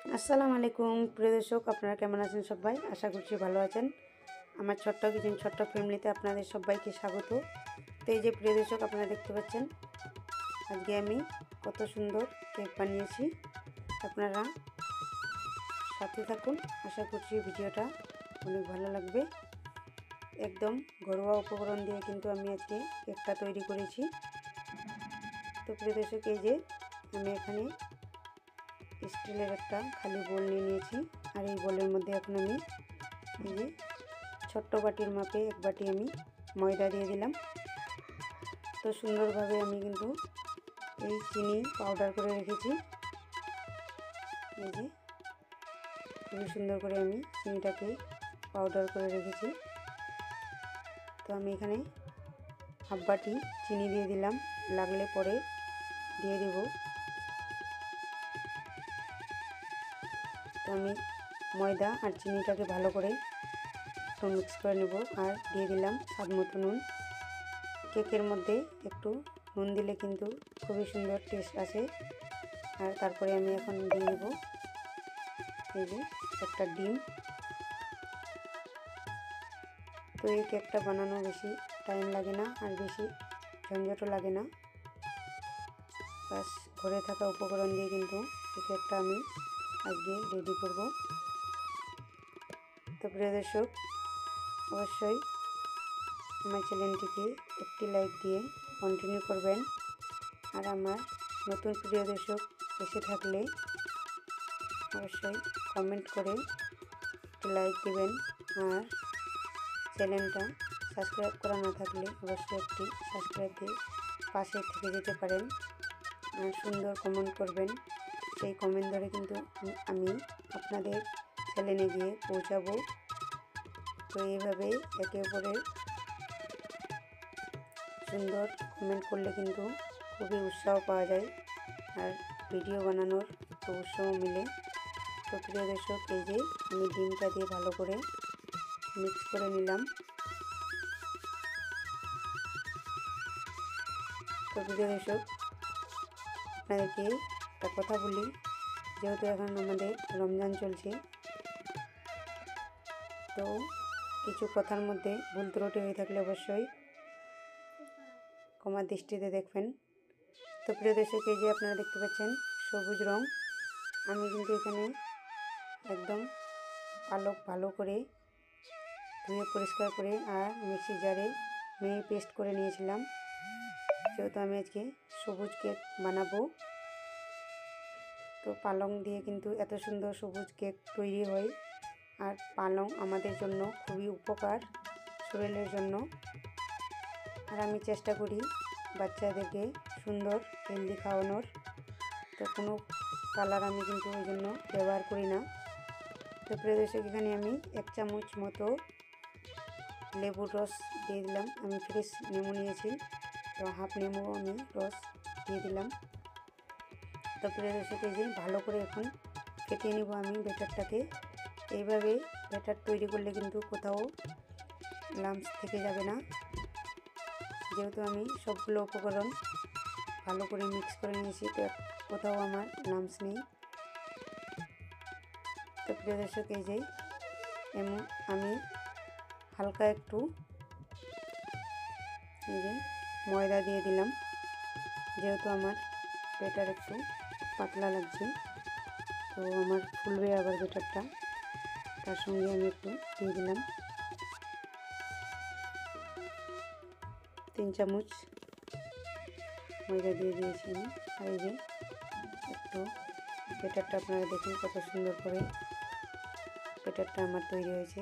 আসসালামু আলাইকুম প্রিয় দর্শক, আপনারা কেমন আছেন? সবাই আশা করছি ভালো আছেন। আমার ছোট্ট কিচেন ছোট্ট ফ্যামিলিতে আপনাদের সবাইকে স্বাগত। তো এই যে প্রিয় দর্শক, আপনারা দেখতে পাচ্ছেন আজকে আমি কত সুন্দর কেক বানিয়েছি। আপনারা সাথে থাকুন, আশা করছি ভিডিওটা অনেক ভালো লাগবে। একদম ঘরোয়া উপকরণ দিয়ে কিন্তু আমি আজকে কেকটা তৈরি করেছি। তো প্রিয় দর্শক, এই যে আমি এখানে স্টিলের একটা খালি বোল নিয়ে নিয়েছি, আর এই বোলের মধ্যে এখন আমি এই যে ছোট্ট বাটির মাপে এক বাটি আমি ময়দা দিয়ে দিলাম। তো সুন্দরভাবে আমি কিন্তু এই চিনি পাউডার করে রেখেছি। এই যে খুবই সুন্দর করে আমি চিনিটাকে পাউডার করে রেখেছি। তো আমি এখানে হাফ বাটি চিনি দিয়ে দিলাম, লাগলে পরে দিয়ে দেব। তো আমি ময়দা আর চিনিটাকে ভালো করে একটু মিক্স করে নেব, আর দিয়ে দিলাম স্বাদ মতো নুন। কেকের মধ্যে একটু নুন দিলে কিন্তু খুবই সুন্দর টেস্ট আসে। আর তারপরে আমি এখন দিয়ে দেব এই যে একটা ডিম। তো এই কেকটা বানানো বেশি টাইম লাগে না, আর বেশি ঝঞ্ঝটও লাগে না। বাস ঘরে থাকা উপকরণ দিয়ে কিন্তু এই কেকটা আমি আজকে রেডি করব। তো প্রিয় দর্শক, অবশ্যই আমার চ্যানেলটিকে একটি লাইক দিয়ে কন্টিনিউ করবেন। আর আমার নতুন প্রিয় দর্শক এসে থাকলে অবশ্যই কমেন্ট করে একটি লাইক দিবেন। আর চ্যানেলটা সাবস্ক্রাইব করা না থাকলে অবশ্যই একটি সাবস্ক্রাইব দিয়ে পাশে থেকে যেতে পারেন। আর সুন্দর কমেন্ট করবেন, সেই কমেন্ট ধরে কিন্তু আমি আপনাদের চ্যানেলে গিয়ে পৌঁছাবো। তো এইভাবে একে অপরের সুন্দর কমেন্ট করলে কিন্তু খুবই উৎসাহ পাওয়া যায়, আর ভিডিও বানানোর একটু উৎসাহ মিলে। তো প্রিয় দর্শক, এই যে আমি ডিমটা দিয়ে ভালো করে মিক্স করে নিলাম। তো প্রিয় দর্শক, আপনাদেরকে একটা কথা বলি, যেহেতু এখন আমাদের রমজান চলছে, তো কিছু কথার মধ্যে ভুল ত্রুটি হয়ে থাকলে অবশ্যই ক্ষমার দৃষ্টিতে দেখবেন। তো প্রিয় দর্শক, এই যে আপনারা দেখতে পাচ্ছেন সবুজ রং, আমি কিন্তু এখানে একদম পালক ভালো করে ধুয়ে পরিষ্কার করে আর মিক্সি জারে মিহি পেস্ট করে নিয়েছিলাম। যেহেতু আমি আজকে সবুজ কেক বানাবো, তো পালং দিয়ে কিন্তু এত সুন্দর সবুজ কেক তৈরি হয়। আর পালং আমাদের জন্য খুবই উপকার শরীরের জন্য। আর আমি চেষ্টা করি বাচ্চাদেরকে সুন্দর হেলদি খাওয়ানোর। তো কোনো কালার আমি কিন্তু ওই জন্য ব্যবহার করি না। তো প্রিয় দর্শক, এখানে আমি 1 চামচ মতো লেবুর রস দিয়ে দিলাম। আমি ফ্রেশ নেমু নিয়েছি, তো হাফ নেমু আমি রস দিয়ে দিলাম। তো প্রিয় দর্শক, এই যে ভালো করে এখন ফেটিয়ে নেব আমি ব্যাটারটাকে। এইভাবে ব্যাটার তৈরি করলে কিন্তু কোথাও লাম্পস থেকে যাবে না, যেহেতু আমি সবগুলো উপকরণ ভালো করে মিক্স করে নিয়েছি, তো কোথাও আমার লাম্পস নেই। তো প্রিয় দর্শক, এই যে আমি হালকা একটু এই যে ময়দা দিয়ে দিলাম, যেহেতু আমার ব্যাটার একটু পাতলা লাগছে, তো আমার ফুলবে আবার ব্যাটারটা। তার সঙ্গে আমি একটু দিয়ে দিলাম 3 চামচ ময়দা দিয়ে দিয়েছি আমি। আর এই যে একটু ব্যাটারটা আপনারা দেখুন কত সুন্দর করে ব্যাটারটা আমার তৈরি হয়েছে।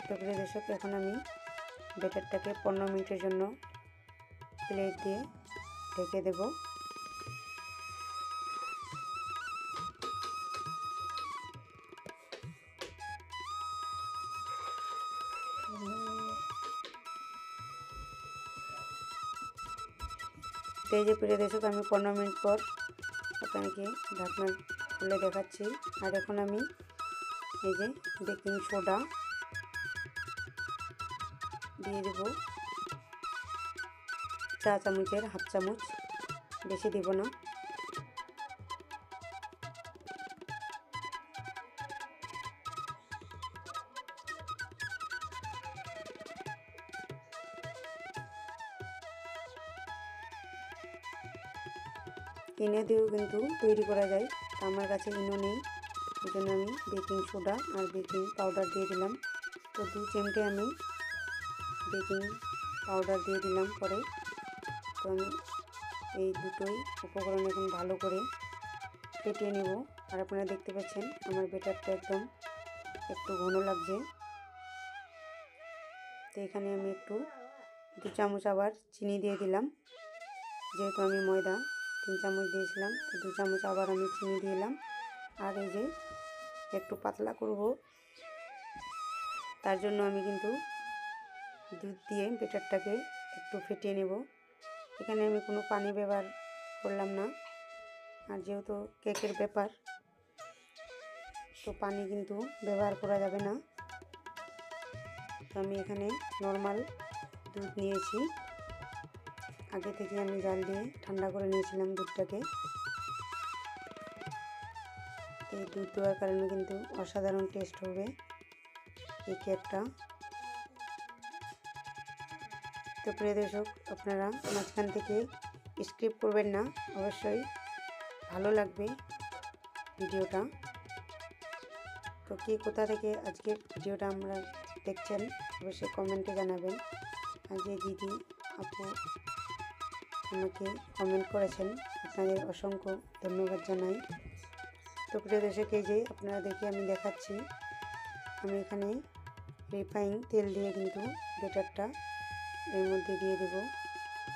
তো প্রিয় দর্শক, এখন আমি ব্যাটারটাকে 15 মিনিটের জন্য প্লেট দিয়ে ঢেকে দেব। তো এই যে প্রিয় দর্শক, আমি 15 মিনিট পর আপনাকে ঢাকনা খুলে দেখাচ্ছি। আর এখন আমি এই যে বেকিং সোডা দিয়ে দেব চা চামচের হাফ চামচ, বেশি দেব না। ইনো দিয়েও কিন্তু তৈরি করা যায়। তো আমার কাছে ইনো নেই, ওই জন্য আমি বেকিং সোডা আর বেকিং পাউডার দিয়ে দিলাম। তো 2 চিমটে আমি বেকিং পাউডার দিয়ে দিলাম পরে। তো আমি এই দুটোই উপকরণ এখন ভালো করে ফেটিয়ে নেব। আর আপনারা দেখতে পাচ্ছেন আমার ব্যাটারটা একদম একটু ঘন লাগছে। তো এখানে আমি একটু 2 চামচ আবার চিনি দিয়ে দিলাম, যেহেতু আমি ময়দা 3 চামচ দিয়েছিলাম, তো 2 চামচ আবার আমি চিনি দিলাম। আর এই যে একটু পাতলা করব, তার জন্য আমি কিন্তু দুধ দিয়ে ব্যাটারটাকে একটু ফেটিয়ে নেব। এখানে আমি কোনো পানি ব্যবহার করলাম না, আর যেহেতু কেকের ব্যাপার তো পানি কিন্তু ব্যবহার করা যাবে না। তো আমি এখানে নর্মাল দুধ নিয়েছি, আগে থেকে আমি জাল দিয়ে ঠান্ডা করে নিয়েছিলাম দুধটাকে। এই দুধ দেওয়ার কারণে কিন্তু অসাধারণ টেস্ট হবে এই কেকটা। তো প্রিয় দর্শক, আপনারা মাঝখান থেকে স্কিপ করবেন না, অবশ্যই ভালো লাগবে ভিডিওটা। তো কে কোথা থেকে আজকের ভিডিওটা আমরা দেখছেন অবশ্যই কমেন্টে জানাবেন। আর যে দিদি আপু আমাকে কমেন্ট করেছেন, আপনাদের অসংখ্য ধন্যবাদ জানাই। তো প্রিয় দর্শক, এই যে আপনারা দেখে আমি দেখাচ্ছি, আমি এখানে রিফাইন তেল দিয়ে কিন্তু ব্যাটারটা এর মধ্যে দিয়ে দেব।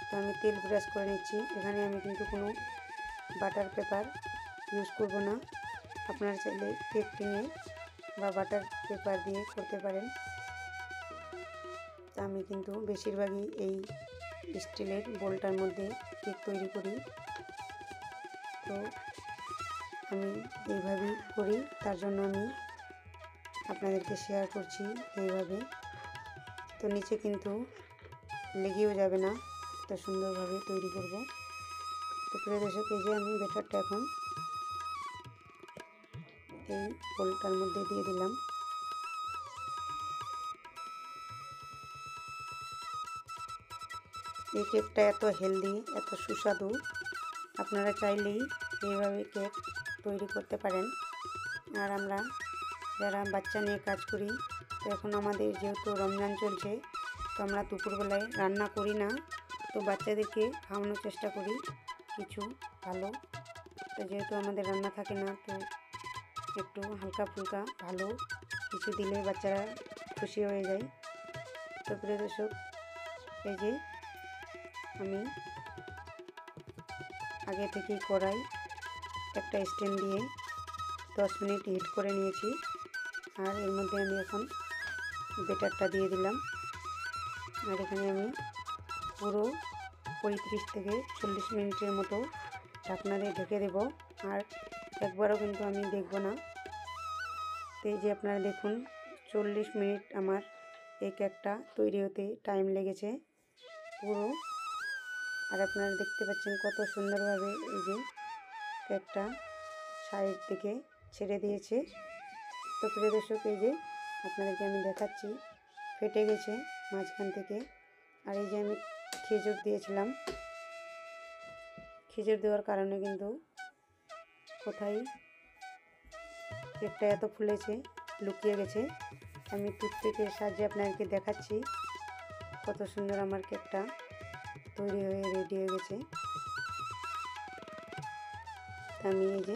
তো আমি তেল ব্রাশ করে নিচ্ছি। এখানে আমি কিন্তু কোনো বাটার পেপার ইউজ করব না, আপনারা চাইলে কেক টিনে বা বাটার পেপার দিয়ে করতে পারেন। তা আমি কিন্তু বেশিরভাগই এই স্টিলের বোলটার মধ্যে কেক তৈরি করি। তো আমি এইভাবেই করি, তার জন্য আমি আপনাদেরকে শেয়ার করছি এইভাবে। তো নিচে কিন্তু লেগেও যাবে না, তো সুন্দরভাবে তৈরি করব। তো প্রিয় দর্শক, এই যে আমি ব্যাটারটা এখন এই বোলটার মধ্যে দিয়ে দিলাম। এই কেকটা এত হেলদি, এত সুস্বাদু, আপনারা চাইলেই এইভাবে কেক তৈরি করতে পারেন। আর আমরা যারা বাচ্চা নিয়ে কাজ করি, তো এখন আমাদের যেহেতু রমজান চলছে, তো আমরা দুপুরবেলায় রান্না করি না, তো বাচ্চাদেরকে খাওয়ানোর চেষ্টা করি কিছু ভালো। তো যেহেতু আমাদের রান্না থাকে না, তো একটু হালকা ফুলকা ভালো কিছু দিলে বাচ্চারা খুশি হয়ে যায়। তো প্রিয় দর্শক, এই যে আমি আগে থেকেই কড়াই একটা স্ট্যান্ড দিয়ে 10 মিনিট হিট করে নিয়েছি। আর এর মধ্যে আমি এখন ব্যাটারটা দিয়ে দিলাম। আর এখানে আমি পুরো 35 থেকে 40 মিনিটের মতো ঢাকনা দিয়ে ঢেকে দেব। আর একবারও কিন্তু আমি দেখব না। তো এই যে আপনারা দেখুন, 40 মিনিট আমার এই কেকটা তৈরি হতে টাইম লেগেছে পুরো। আর আপনারা দেখতে পাচ্ছেন কত সুন্দরভাবে এই যে কেকটা সাইড থেকে ছেড়ে দিয়েছে। তো প্রিয় দর্শক, এই যে আপনাদেরকে আমি দেখাচ্ছি, ফেটে গেছে মাঝখান থেকে। আর এই যে আমি খেজুর দিয়েছিলাম, খেজুর দেওয়ার কারণে কিন্তু কোথায় কেকটা এত ফুলেছে লুকিয়ে গেছে। আমি টুথপিকের সাহায্যে আপনাদেরকে দেখাচ্ছি কত সুন্দর আমার কেকটা তৈরি হয়ে রেডি হয়ে গেছে। আমি এই যে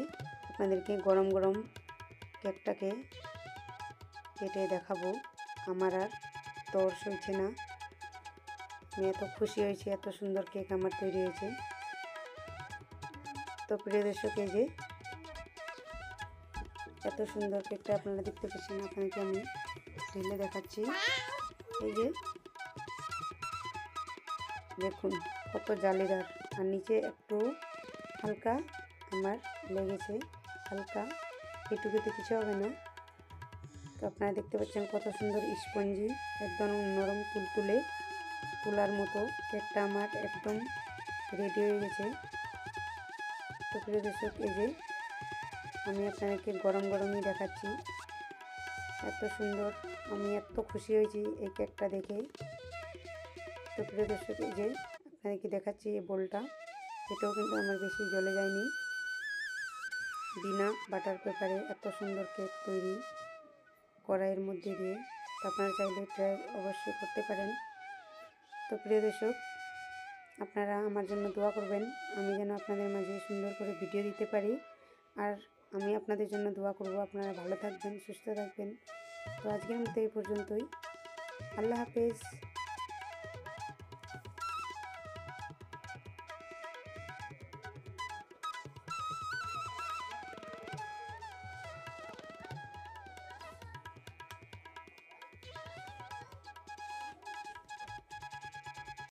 আপনাদেরকে গরম গরম কেকটাকে কেটে দেখাবো। আমার আর তর সইছে না, আমি এত খুশি হয়েছি, এত সুন্দর কেক আমার তৈরি হয়েছে। তো প্রিয় দর্শক, এই যে এত সুন্দর কেকটা আপনারা দেখতে পাচ্ছেন, আপনাকে আমি ঢেলে দেখাচ্ছি। এই যে দেখুন কত জালিদার, আর নিচে একটু হালকা আমার লেগেছে, হালকা, এটুকুতে কিছু হবে না। তো আপনারা দেখতে পাচ্ছেন কত সুন্দর স্পঞ্জি, একদম নরম তুলতুলে তুলার মতো কেকটা আমার একদম রেডি হয়ে গেছে। তো প্রিয় দর্শক, এই যে আমি আপনাদেরকে গরম গরমই দেখাচ্ছি, এত সুন্দর, আমি এত খুশি হয়েছি এই কেকটা দেখে। তো প্রিয় দর্শক, এই যে আপনাদেরকে দেখাচ্ছি এই বোলটা, এটাও কিন্তু আমার বেশি জ্বলে যায়নি। বিনা বাটার পেপারে এত সুন্দর কেক তৈরি কড়াইয়ের মধ্যে দিয়ে, তো আপনারা চাইলে ট্রাই অবশ্যই করতে পারেন। তো প্রিয় দর্শক, আপনারা আমার জন্য দোয়া করবেন, আমি যেন আপনাদের মাঝে সুন্দর করে ভিডিও দিতে পারি। আর আমি আপনাদের জন্য দোয়া করব, আপনারা ভালো থাকবেন, সুস্থ থাকবেন। তো আজকের মতো এই পর্যন্তই। আল্লাহ হাফেজ।